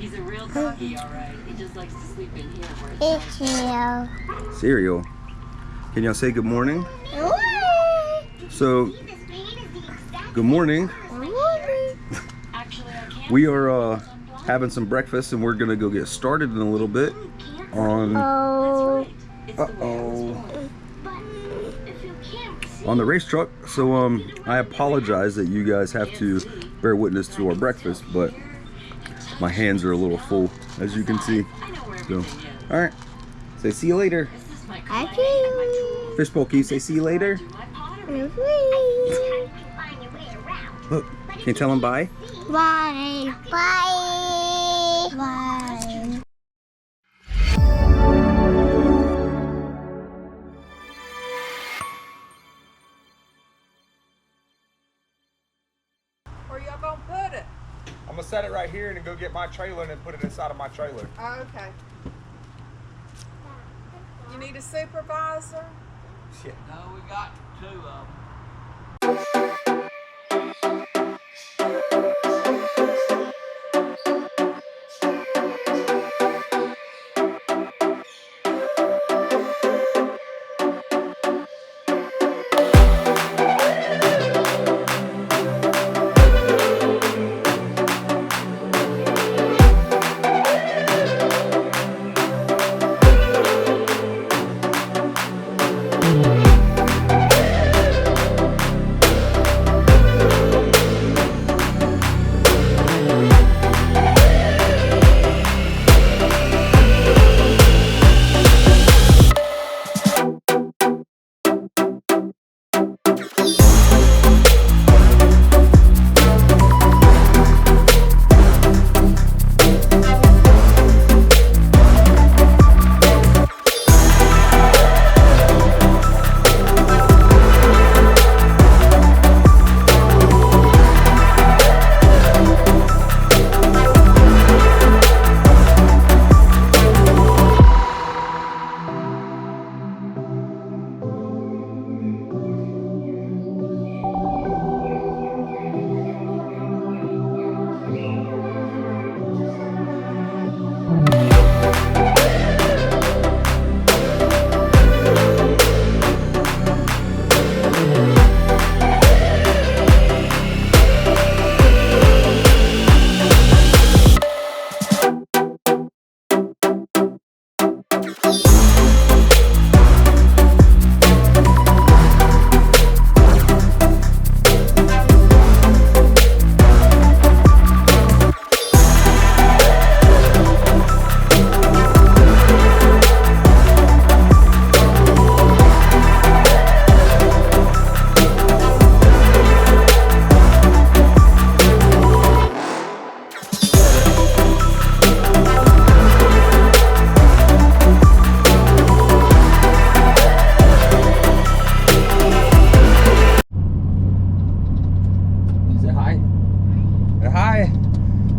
He's a real doggy, all right. He just likes to sleep in here where It's cereal. Cereal. Can y'all say good morning? So, good morning. Actually, I can't. We are having some breakfast and we're gonna go get started in a little bit on on the race truck. So I apologize that you guys have to bear witness to our breakfast, but my hands are a little full, as you can see. So, all right, say see you later. Fishbowl, can you say see you later? Look, can you tell them bye? Bye. Bye. Bye. Where y'all gonna put it? I'm gonna set it right here and then go get my trailer and then put it inside of my trailer. Oh, okay. You need a supervisor? Yeah. No, we got two of them.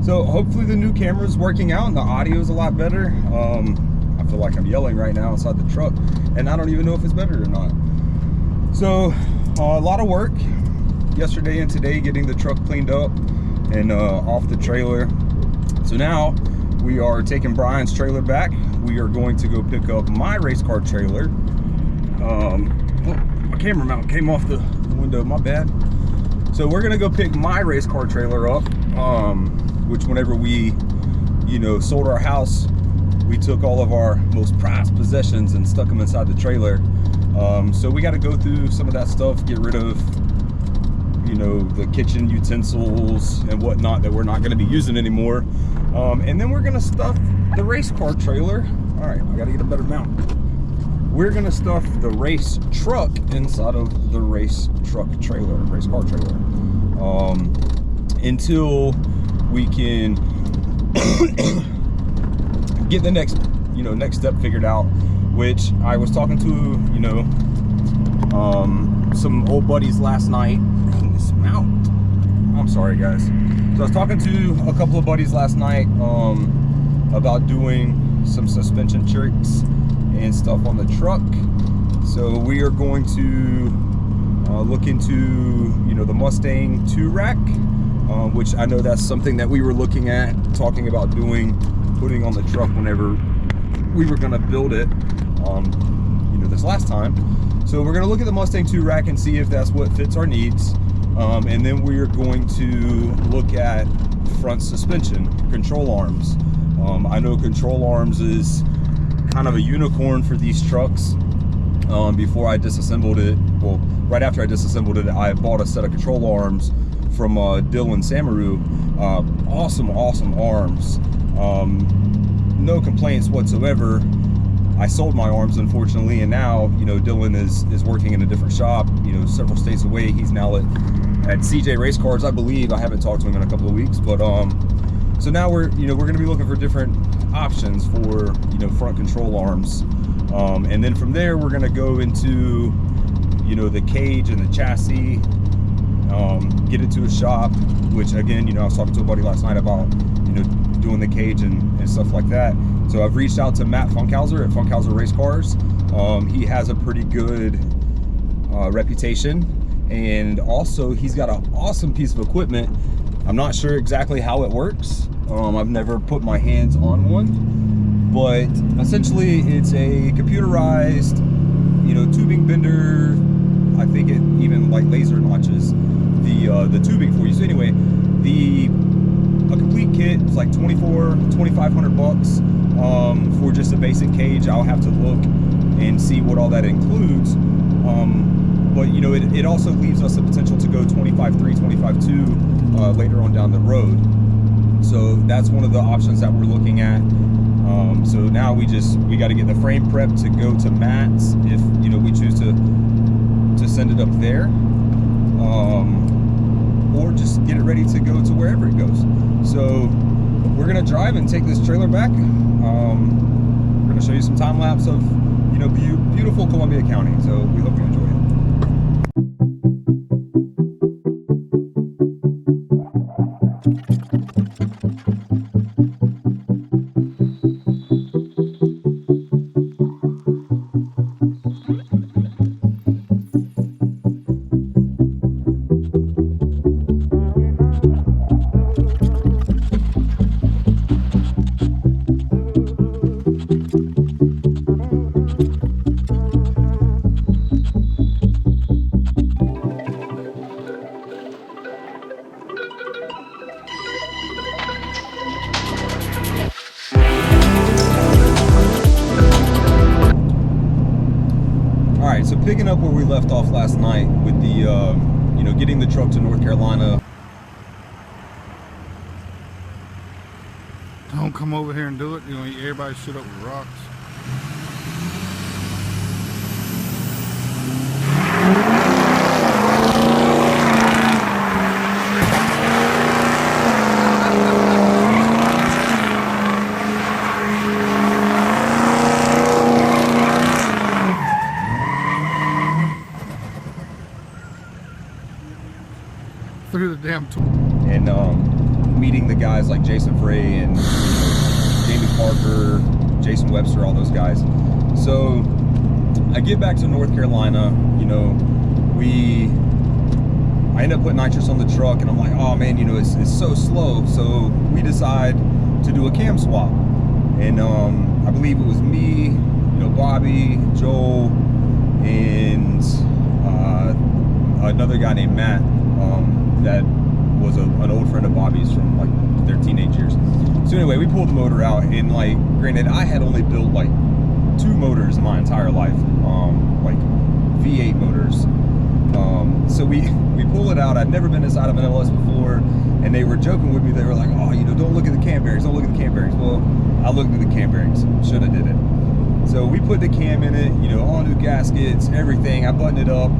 So hopefully the new camera is working out and the audio is a lot better. I feel like I'm yelling right now inside the truck and I don't even know if it's better or not. So a lot of work yesterday and today getting the truck cleaned up and off the trailer. So now we are taking Brian's trailer back. We are going to go pick up my race car trailer. Oh, my camera mount came off the window, my bad. So we're gonna go pick my race car trailer up, which whenever we, sold our house, we took all of our most prized possessions and stuck them inside the trailer. So we got to go through some of that stuff, get rid of, the kitchen utensils and whatnot that we're not going to be using anymore. And then we're going to stuff the race car trailer. All right, I got to get a better mount. We're going to stuff the race truck inside of the race truck trailer, race car trailer, until we can get the next step figured out, which I was talking to, some old buddies last night. Dang, this mount. I'm sorry, guys. So I was talking to a couple of buddies last night about doing some suspension tricks and stuff on the truck. So we are going to look into, the Mustang 2 rack. which I know that's something that we were looking at, talking about doing, putting on the truck whenever we were gonna build it, you know, this last time. So we're gonna look at the Mustang 2 rack and see if that's what fits our needs. And then we're going to look at front suspension, control arms. I know control arms is kind of a unicorn for these trucks. Before I disassembled it, well, right after I disassembled it, I bought a set of control arms from Dylan Samaru. Awesome arms. No complaints whatsoever. I sold my arms, unfortunately, and now, you know, Dylan is working in a different shop, you know, several states away. He's now at CJ Race Cars, I believe. I haven't talked to him in a couple of weeks, but so now we're going to be looking for different options for, you know, front control arms, and then from there we're going to go into, you know, the cage and the chassis, get it to a shop, which again, you know, I was talking to a buddy last night about, you know, doing the cage and stuff like that. So I've reached out to Matt Funkhauser at Funkhauser Race Cars. He has a pretty good reputation, and also he's got an awesome piece of equipment. I'm not sure exactly how it works. I've never put my hands on one, but essentially it's a computerized, you know, tubing bender. I think it even like laser notches the tubing for you. So anyway, a complete kit is like $2,500 for just a basic cage. I'll have to look and see what all that includes. But you know, it also leaves us the potential to go 25.3, 25.2 later on down the road. So that's one of the options that we're looking at. So now we got to get the frame prep to go to Matt's if, you know, we choose to send it up there, or just get it ready to go to wherever it goes. So we're gonna drive and take this trailer back. We're gonna show you some time lapse of, you know, beautiful Columbia County. So we hope you enjoy it. So picking up where we left off last night with the, you know, getting the truck to North Carolina. Don't come over here and do it. You know, everybody shoot up with rocks. Through the damn tool. And meeting the guys like Jason Frey and, you know, Jamie Parker, Jason Webster, all those guys. So I get back to North Carolina, you know, I end up putting nitrous on the truck, and I'm like, oh man, you know, it's so slow. So we decide to do a cam swap, and I believe it was me, you know, Bobby, Joel, and another guy named Matt, that was an old friend of Bobby's from like their teenage years. So anyway, we pulled the motor out, and like, granted, I had only built like 2 motors in my entire life, like V8 motors. So we pull it out. I'd never been inside of an LS before, and they were joking with me. They were like, oh, you know, don't look at the cam bearings, don't look at the cam bearings. Well, I looked at the cam bearings, should have did it. So we put the cam in it, you know, all new gaskets, everything. I buttoned it up,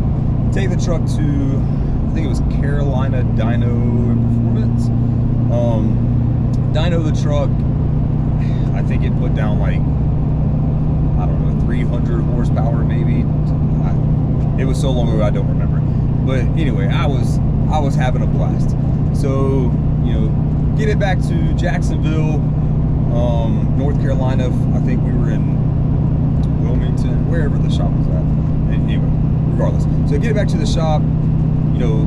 take the truck to, I think it was Carolina Dyno Performance. Dyno the truck, I think it put down like, I don't know, 300 horsepower maybe. It was so long ago I don't remember. But anyway, I was having a blast. So, you know, get it back to Jacksonville, North Carolina. I think we were in Wilmington, wherever the shop was at. Anyway, regardless. So get it back to the shop, you know,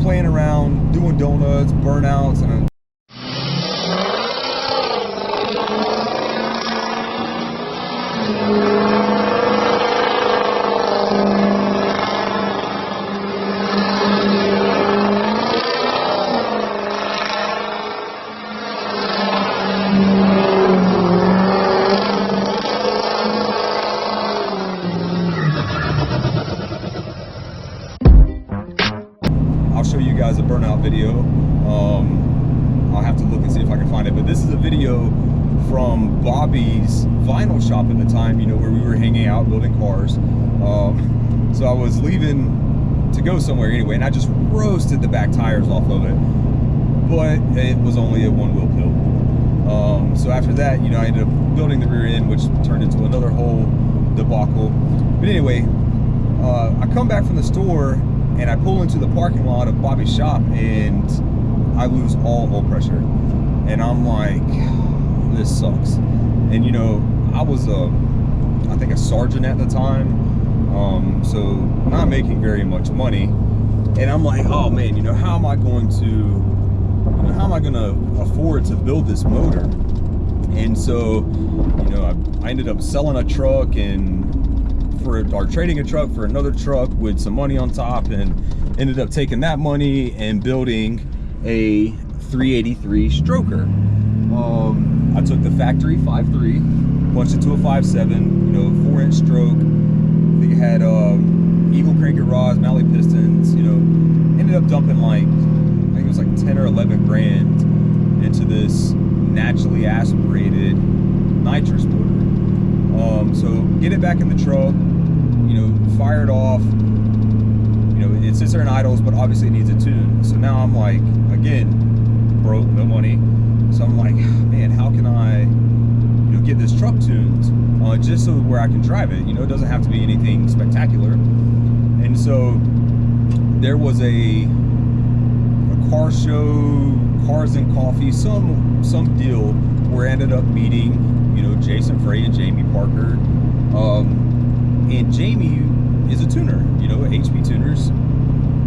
playing around, doing donuts, burnouts, and I'll show you guys a burnout video. I'll have to look and see if I can find it, but this is a video from Bobby's vinyl shop at the time, you know, where we were hanging out building cars. So I was leaving to go somewhere anyway, and I just roasted the back tires off of it, but it was only a one-wheel pill. So after that, you know, I ended up building the rear end, which turned into another whole debacle. But anyway, I come back from the store and I pull into the parking lot of Bobby's shop, and I lose all oil pressure. And I'm like, this sucks. And you know, I was I think a sergeant at the time, so not making very much money. And I'm like, oh man, you know, how am I going to afford to build this motor? And so, you know, I ended up selling a truck or trading a truck for another truck with some money on top, and ended up taking that money and building a 383 stroker. I took the factory 5.3, punched it to a 5.7, you know, 4-inch stroke. They had Eagle cranking rods, Malley pistons, you know, ended up dumping like, I think it was like 10 or 11 grand into this naturally aspirated nitrous motor. So get it back in the truck, you know, fire it off, you know, it sits there in idles, but obviously it needs a tune. So now I'm like, again, broke, no money. So I'm like, man, how can I, you know, get this truck tuned just so where I can drive it? You know, it doesn't have to be anything spectacular. And so there was a car show, Cars and Coffee, some deal where I ended up meeting, you know, Jason Frey and Jamie Parker. And Jamie is a tuner, you know, HP Tuners,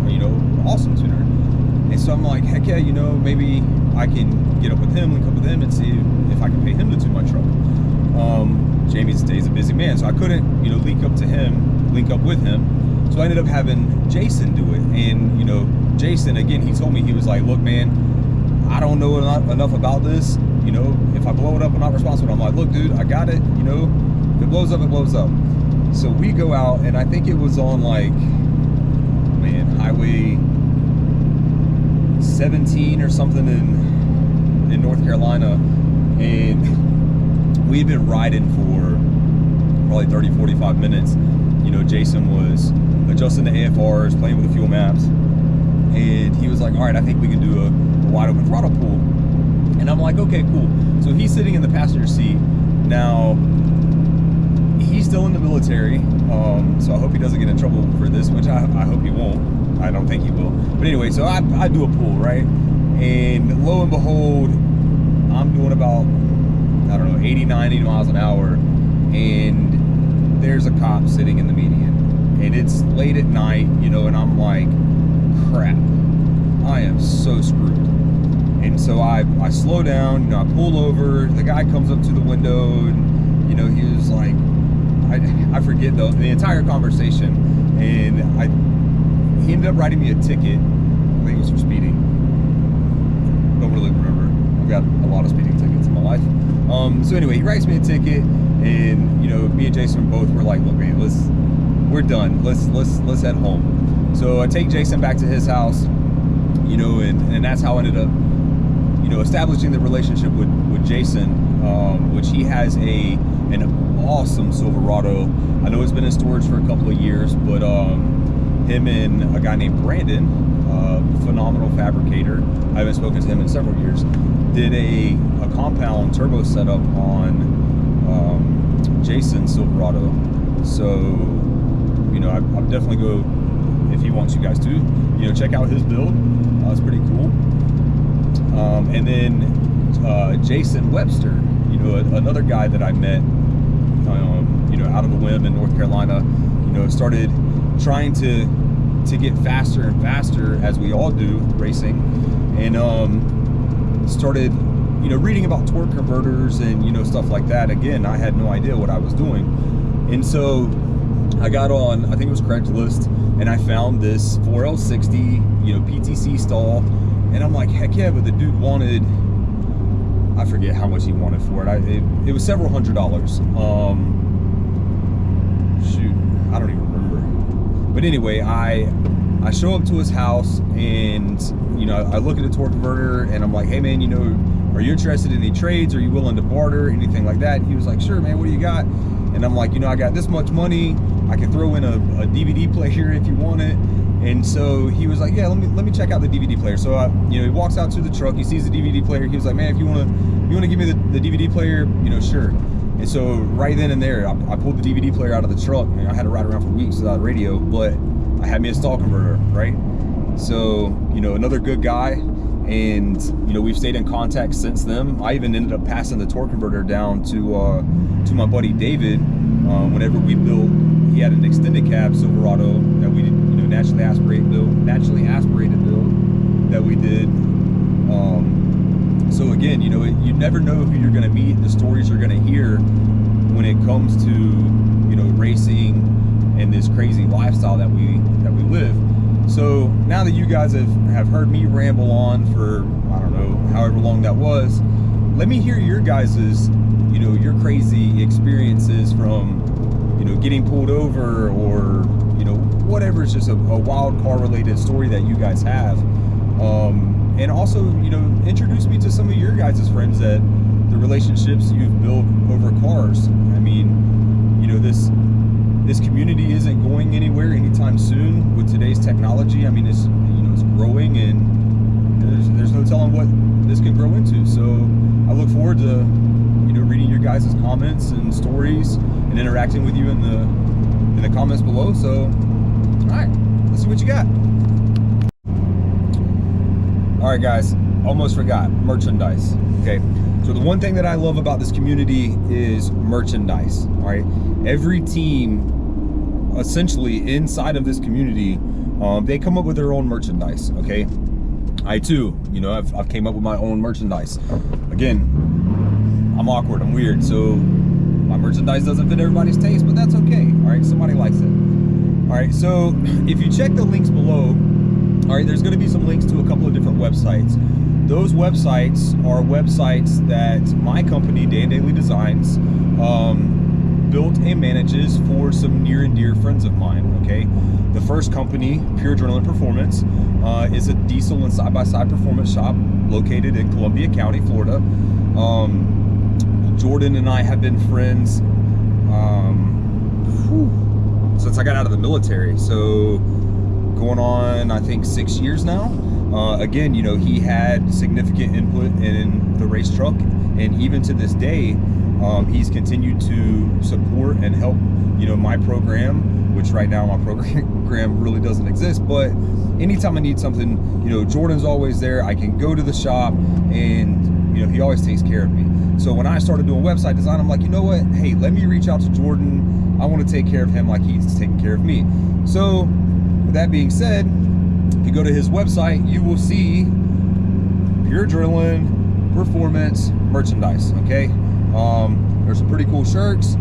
you know, awesome tuner. And so I'm like, heck yeah, you know, maybe I can get up with him, link up with him, and see if I can pay him to tune my truck. Jamie stays a busy man, so I couldn't, you know, link up with him. So I ended up having Jason do it. And, you know, Jason, again, he told me, he was like, look, man, I don't know enough about this. You know, if I blow it up, I'm not responsible. I'm like, look, dude, I got it. You know, if it blows up, it blows up. So we go out, and I think it was on like, man, Highway 17 or something in North Carolina. And we had been riding for probably 30, 45 minutes. You know, Jason was adjusting the AFRs, playing with the fuel maps. And he was like, all right, I think we can do a wide open throttle pull. And I'm like, okay, cool. So he's sitting in the passenger seat. Now, he's still in the military, so I hope he doesn't get in trouble for this, which I hope he won't. I don't think he will. But anyway, so I do a pull, right? And lo and behold, I'm doing about, I don't know, 80, 90 miles an hour, and there's a cop sitting in the median. And it's late at night, you know, and I'm like, crap, I am so screwed. And so I slow down, you know, I pull over, the guy comes up to the window, and, you know, he was like, I forget the entire conversation, and he ended up writing me a ticket. I think it was for speeding. Don't really remember. I've got a lot of speeding tickets in my life. So anyway, he writes me a ticket, and, you know, me and Jason both were like, look, man, we're done. Let's head home. So I take Jason back to his house, you know, and that's how I ended up, you know, establishing the relationship with Jason, which he has an awesome Silverado. I know it's been in storage for a couple of years, but him and a guy named Brandon, phenomenal fabricator, I haven't spoken to him in several years, did a compound turbo setup on Jason's Silverado. So, you know, I'll definitely go, if he wants you guys to, you know, check out his build. It's pretty cool. And then Jason Webster, you know, another guy that I met, you know, out of the whim in North Carolina, you know, started trying to to get faster and faster, as we all do racing, and started, you know, reading about torque converters and, you know, stuff like that. Again, I had no idea what I was doing, and so I got on, I think it was Craigslist, and I found this 4L60, you know, PTC stall, and I'm like, heck yeah, but the dude wanted, I forget how much he wanted for it. It was several $100s. Shoot, I don't even remember. But anyway, I show up to his house, and, you know, I look at the torque converter, and I'm like, hey man, you know, are you interested in any trades? Are you willing to barter, anything like that? And he was like, sure man, what do you got? And I'm like, you know, I got this much money, I can throw in a DVD player if you want it. And so he was like, yeah, let me check out the DVD player. So you know, he walks out to the truck, he sees the DVD player, he was like, man, if you want to give me the DVD player, you know, sure. And so right then and there, I pulled the DVD player out of the truck, and I had to ride around for weeks without a radio, but I had me a stall converter, right? So, you know, another good guy, and, you know, we've stayed in contact since then. I even ended up passing the torque converter down to my buddy David. Whenever we built, he had an extended cab Silverado that we did, you know, naturally aspirated build that we did. So again, you know, you never know who you're going to meet, the stories you're going to hear when it comes to, you know, racing and this crazy lifestyle that we live. So now that you guys have heard me ramble on for, I don't know, however long that was, let me hear your guys's, you know, your crazy experiences from, you know, getting pulled over, or, you know, whatever. It's just a wild car related story that you guys have. And also, you know, introduce me to some of your guys' friends, that the relationships you've built over cars. I mean, you know, this community isn't going anywhere anytime soon with today's technology. I mean, it's, you know, it's growing, and there's no telling what this can grow into. So I look forward to, you know, reading your guys' comments and stories and interacting with you in the comments below. So, all right, let's see what you got. All right, guys, almost forgot, merchandise. Okay, so the one thing that I love about this community is merchandise. All right, every team essentially inside of this community, they come up with their own merchandise. Okay, I too, you know, I've came up with my own merchandise. Again, I'm awkward, I'm weird, so my merchandise doesn't fit everybody's taste, but that's okay. All right, somebody likes it. All right, so if you check the links below, all right, there's going to be some links to a couple of different websites. Those websites are websites that my company, Dan Daily Designs, built and manages for some near and dear friends of mine. Okay, the first company, Pure Adrenaline Performance, is a diesel and side-by-side performance shop located in Columbia County, Florida. Jordan and I have been friends since I got out of the military, so going on, I think, 6 years now. Again, you know, he had significant input in the race truck, and even to this day, he's continued to support and help, you know, my program, which right now my program really doesn't exist, but anytime I need something, you know, Jordan's always there. I can go to the shop, and, you know, he always takes care of me. So when I started doing website design, I'm like, you know what, hey, let me reach out to Jordan. I want to take care of him like he's taking care of me. So with that being said, if you go to his website, you will see Pure Adrenaline Performance merchandise. Okay, there's some pretty cool shirts.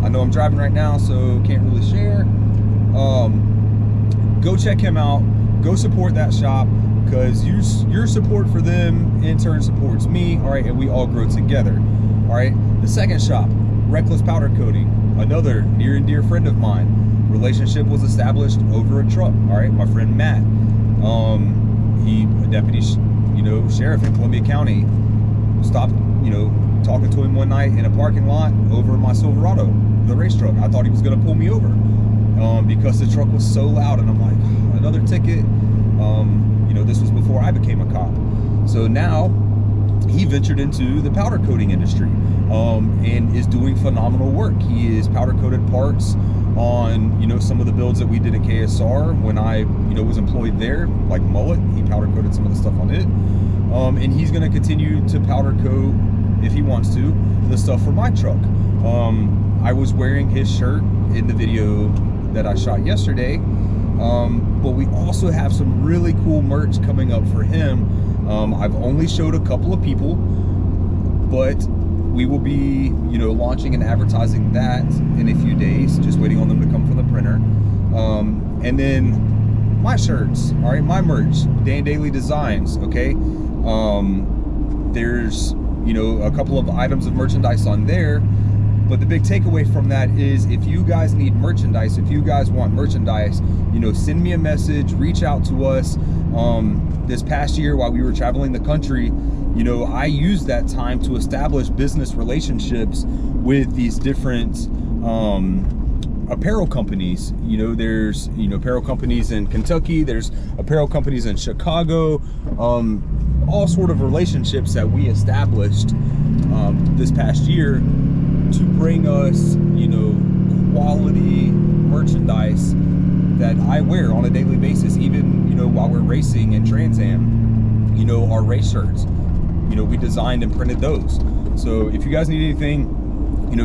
I know I'm driving right now, so can't really share. Go check him out, go support that shop, because your support for them in turn supports me. All right, and we all grow together. All right, the second shop, Reckless Powder Coating, another near and dear friend of mine. Relationship was established over a truck. All right, my friend Matt, he a deputy, you know, sheriff in Columbia County, stopped, you know, talking to him one night in a parking lot over my Silverado, the race truck. I thought he was gonna pull me over because the truck was so loud, and I'm like, another ticket. You know, this was before I became a cop. So now he ventured into the powder coating industry, and is doing phenomenal work. He is powder coated parts on, you know, some of the builds that we did at KSR when I, you know, was employed there, like Mullet. He powder coated some of the stuff on it, and he's going to continue to powder coat, if he wants to, the stuff for my truck. I was wearing his shirt in the video that I shot yesterday, But we also have some really cool merch coming up for him. I've only showed a couple of people, but we will be, launching and advertising that in a few days, just waiting on them to come from the printer. And then my shirts, all right, my merch, Dan Daily Designs, okay? There's, a couple of items of merchandise on there, but the big takeaway from that is if you guys need merchandise, if you guys want merchandise, send me a message, reach out to us. This past year while we were traveling the country, I used that time to establish business relationships with these different apparel companies. There's apparel companies in Kentucky, there's apparel companies in Chicago, all sort of relationships that we established this past year to bring us quality merchandise that I wear on a daily basis, even while we're racing in Trans Am. Our race shirts, we designed and printed those. So if you guys need anything,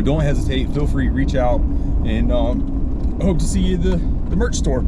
don't hesitate, feel free to reach out, and I hope to see you at the merch store.